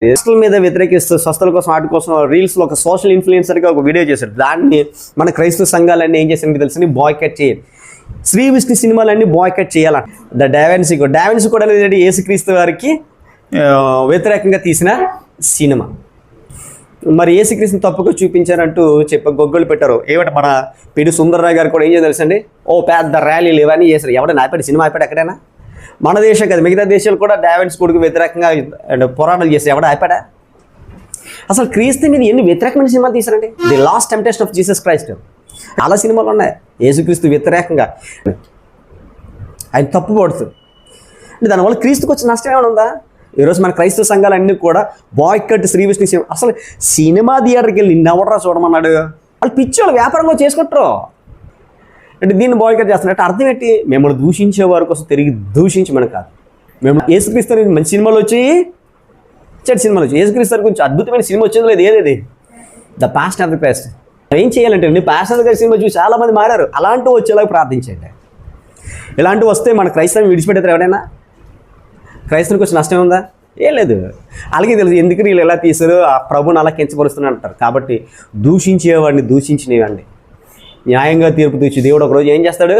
స్వస్థల మీద వ్యతిరేకిస్తూ స్వస్థల కోసం వాటి కోసం రీల్స్లో ఒక సోషల్ ఇన్ఫ్లుయెన్సర్గా ఒక వీడియో చేశాడు. దాన్ని మన క్రైస్తవ సంఘాలన్నీ ఏం చేశారని తెలిసి బాయ్కట్ చేయాలి. శ్రీ విష్ణు సినిమాలన్నీ బాయ్కట్ చేయాలంట. డావిన్సీ కూడా అనేది యేసుక్రీస్తు వారికి వ్యతిరేకంగా తీసిన సినిమా. మరి యేసుక్రీస్తుని తప్పుగా చూపించారంటూ గొగ్గలు పెట్టారు. ఏమంటే మన పిడి సుందరరావు గారు కూడా ఏం చేయాలి తెలుసండి, పెద్ద ర్యాలీలు ఇవన్నీ చేశారు. ఎవడైనా ఆపాడు సినిమా ఆపాడు ఎక్కడైనా? మన దేశం కదా, మిగతా దేశాలు కూడా డావిన్సీ కోడ్కి వ్యతిరేకంగా పోరాటాలు చేశారు. ఎవడ ఆపాడా? అసలు క్రీస్తు మీద ఎన్ని వ్యతిరేకమైన సినిమాలు తీశారండి. The last temptation of Jesus Christ చాలా సినిమాలు ఉన్నాయి యేసుక్రీస్తు వ్యతిరేకంగా. ఆయన తప్పు పడుతుంది అంటే దానివల్ల క్రీస్తుకు వచ్చిన నష్టం ఏమైనా ఉందా? ఈరోజు మన క్రైస్తవ సంఘాలన్నీ కూడా బాయ్కట్ శ్రీ విష్ణు సినిమా. అసలు సినిమా థియేటర్కి వెళ్ళి నిన్నెవడరా చూడమన్నాడు? వాళ్ళు పిచ్చోళ్ళు వ్యాపారంగా చేసుకుంటారు అంటే దీన్ని బాయ్కట్ చేస్తున్నట్టు అర్థం ఏంటి? మిమ్మల్ని దూషించే వారి కోసం తిరిగి దూషించమని కాదు. మేము యేసుక్రీస్తు మంచి సినిమాలు వచ్చి చెడు సినిమాలు వచ్చి యేసుక్రీస్తు గురించి అద్భుతమైన సినిమా వచ్చింది లేదు. ఏదేది the past of the past. ఏం చేయాలంటే నీ పాస్టర్ గారి సినిమా చూసి చాలామంది మారారు. అలాంటివి వచ్చేలాగా ప్రార్థించండి. ఇలాంటివి వస్తే మన క్రైస్తవం విడిచిపెడతారు ఎవరైనా? క్రైస్తవునికి వచ్చి నష్టం ఉందా? ఏం లేదు. అలాగే తెలుసు ఎందుకు వీళ్ళు ఎలా తీసారు, ఆ ప్రభుని అలా కించపరుస్తున్నా అంటారు. కాబట్టి దూషించేవాడిని దూషించినవండి న్యాయంగా తీర్పు తీర్చి దేవుడు ఒకరోజు ఏం చేస్తాడు?